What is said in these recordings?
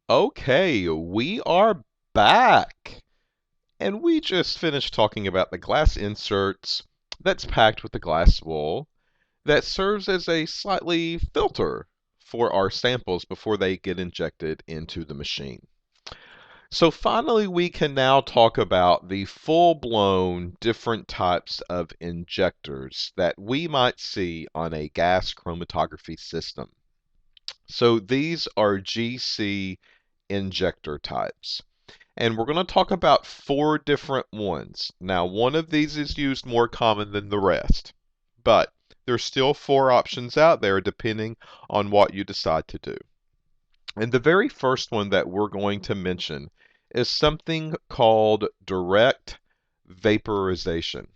Okay, we are back. And we just finished talking about the glass inserts that's packed with the glass wool that serves as a slightly filter for our samples before they get injected into the machine. So finally, we can now talk about the full-blown different types of injectors that we might see on a gas chromatography system. So these are GC injector types. And we're going to talk about four different ones. Now, one of these is used more common than the rest, but there's still four options out there depending on what you decide to do. And the very first one that we're going to mention is something called direct vaporization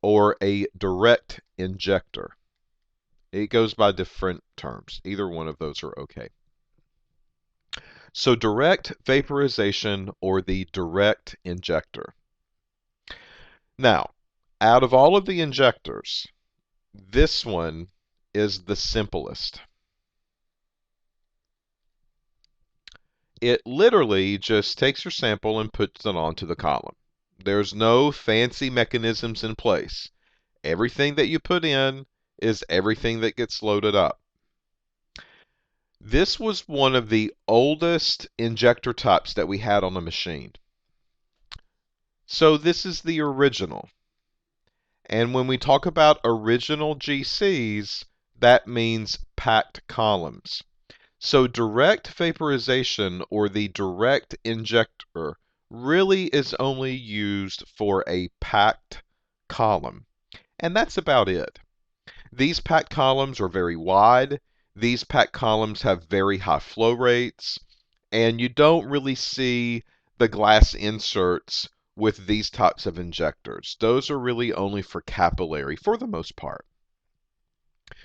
or a direct injector. It goes by different terms. Either one of those are okay. So direct vaporization or the direct injector. Now, out of all of the injectors, this one is the simplest. It literally just takes your sample and puts it onto the column. There's no fancy mechanisms in place. Everything that you put in is everything that gets loaded up. This was one of the oldest injector types that we had on the machine. So this is the original. And when we talk about original GCs, that means packed columns. So direct vaporization or the direct injector really is only used for a packed column. And that's about it. These packed columns are very wide. These packed columns have very high flow rates. And you don't really see the glass inserts with these types of injectors. Those are really only for capillary for the most part.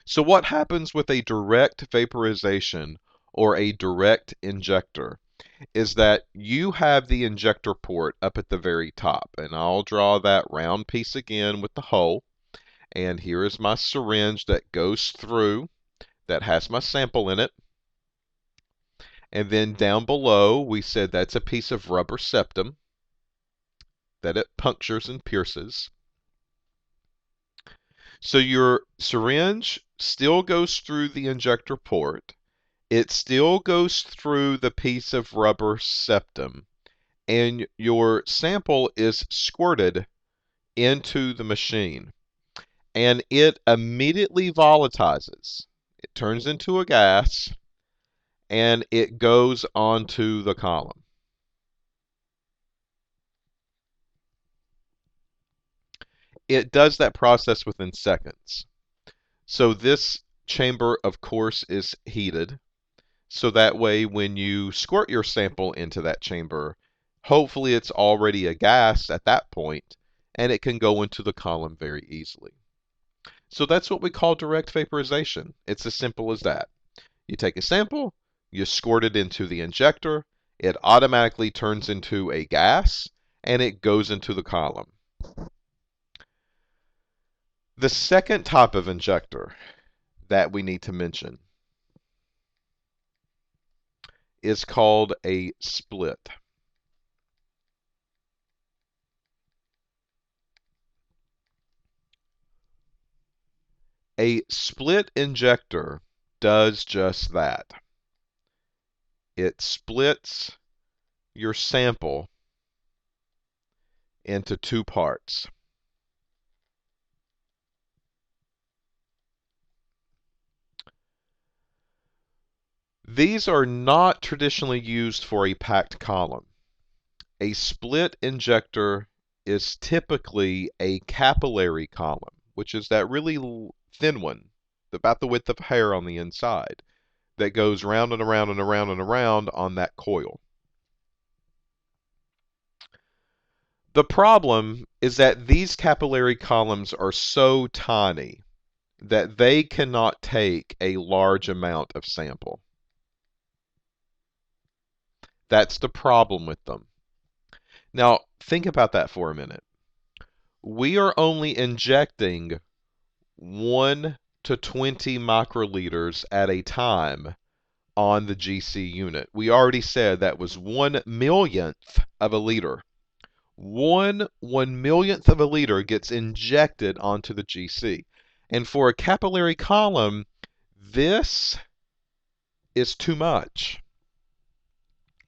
So what happens with a direct vaporization or a direct injector is that you have the injector port up at the very top. And I'll draw that round piece again with the hole. And here is my syringe that goes through, that has my sample in it. And then down below, we said that's a piece of rubber septum that it punctures and pierces. So your syringe still goes through the injector port. It still goes through the piece of rubber septum. And your sample is squirted into the machine. And it immediately volatilizes. It turns into a gas, and it goes onto the column. It does that process within seconds. So this chamber, of course, is heated. So that way, when you squirt your sample into that chamber, hopefully it's already a gas at that point, and it can go into the column very easily. So that's what we call direct vaporization. It's as simple as that. You take a sample, you squirt it into the injector, it automatically turns into a gas, and it goes into the column. The second type of injector that we need to mention is called a split. A split injector does just that. It splits your sample into two parts. These are not traditionally used for a packed column. A split injector is typically a capillary column, which is that really thin one, about the width of hair on the inside, that goes round and around and around and around on that coil. The problem is that these capillary columns are so tiny that they cannot take a large amount of sample. That's the problem with them. Now, think about that for a minute. We are only injecting 1 to 20 microliters at a time on the GC unit. We already said that was 1/1,000,000th of a liter. One millionth of a liter gets injected onto the GC. And for a capillary column, this is too much.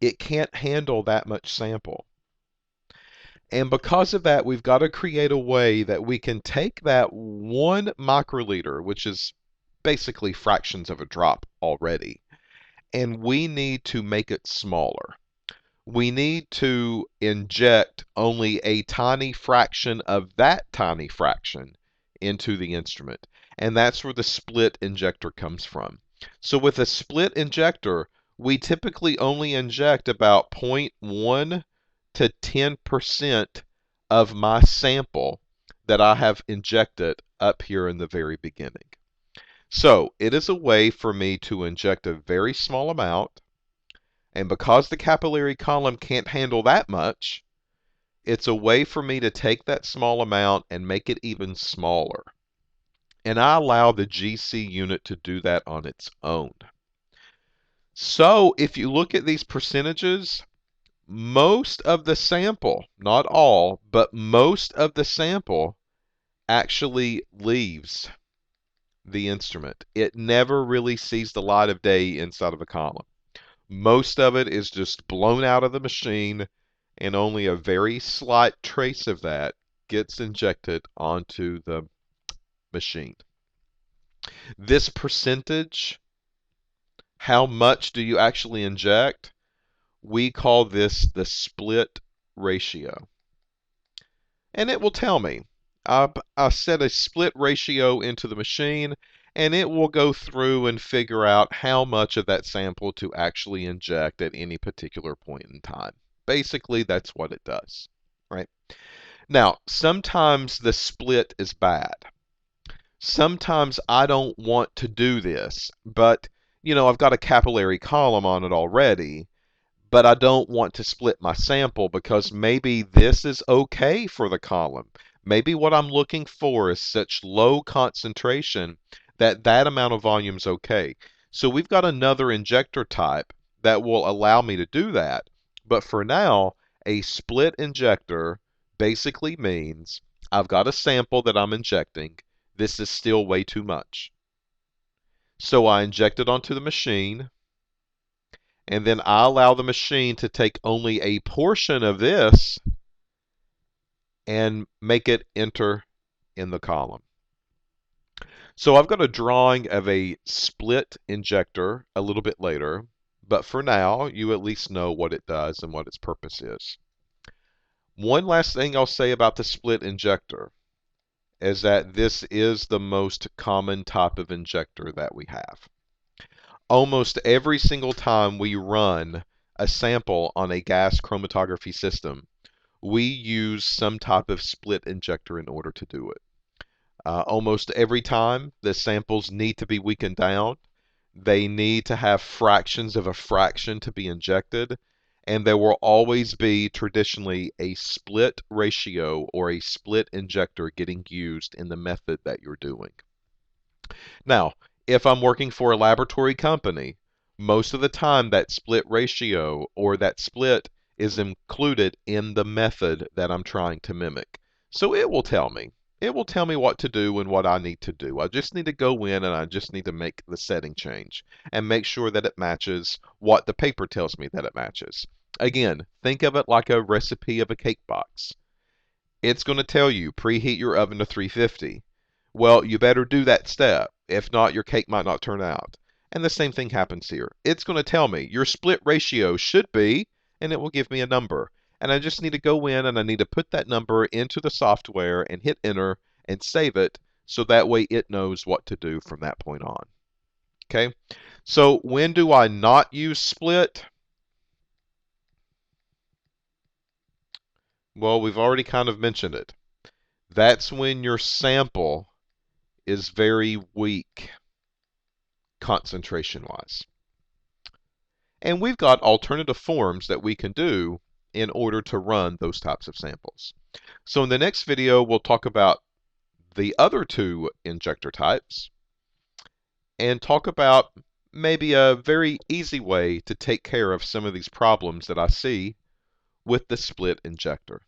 It can't handle that much sample. And because of that, we've got to create a way that we can take that 1 microliter, which is basically fractions of a drop already, and we need to make it smaller. We need to inject only a tiny fraction of that tiny fraction into the instrument. And that's where the split injector comes from. So with a split injector, we typically only inject about 0.1 to 10% of my sample that I have injected up here in the very beginning. So it is a way for me to inject a very small amount, and because the capillary column can't handle that much, it's a way for me to take that small amount and make it even smaller. And I allow the GC unit to do that on its own. So if you look at these percentages, most of the sample, not all, but most of the sample actually leaves the instrument. It never really sees the light of day inside of a column. Most of it is just blown out of the machine, and only a very slight trace of that gets injected onto the machine. This percentage, how much do you actually inject? We call this the split ratio. And it will tell me. I set a split ratio into the machine, and it will go through and figure out how much of that sample to actually inject at any particular point in time. Basically, that's what it does, right? Now, sometimes the split is bad. Sometimes I don't want to do this, but I've got a capillary column on it already, but I don't want to split my sample because maybe this is okay for the column. Maybe what I'm looking for is such low concentration that that amount of volume is okay. So we've got another injector type that will allow me to do that. But for now, a split injector basically means I've got a sample that I'm injecting. This is still way too much. So I inject it onto the machine, and then I allow the machine to take only a portion of this and make it enter in the column. So I've got a drawing of a split injector a little bit later, but for now, you at least know what it does and what its purpose is. One last thing I'll say about the split injector is that this is the most common type of injector that we have. Almost every single time we run a sample on a gas chromatography system, we use some type of split injector in order to do it. Almost every time, the samples need to be weakened down. They need to have fractions of a fraction to be injected. And there will always be traditionally a split ratio or a split injector getting used in the method that you're doing. Now, if I'm working for a laboratory company, most of the time that split ratio or that split is included in the method that I'm trying to mimic. So it will tell me. It will tell me what to do and what I need to do. I just need to go in and I just need to make the setting change and make sure that it matches what the paper tells me that it matches. Again, think of it like a recipe of a cake box. It's going to tell you preheat your oven to 350. Well, you better do that step. If not, your cake might not turn out. And the same thing happens here. It's going to tell me your split ratio should be, and it will give me a number. And I just need to go in and I need to put that number into the software and hit enter and save it so that way it knows what to do from that point on. Okay? So when do I not use split? Well, we've already kind of mentioned it. That's when your sample is very weak concentration-wise. And we've got alternative forms that we can do in order to run those types of samples. So in the next video, we'll talk about the other two injector types and talk about maybe a very easy way to take care of some of these problems that I see with the split injector.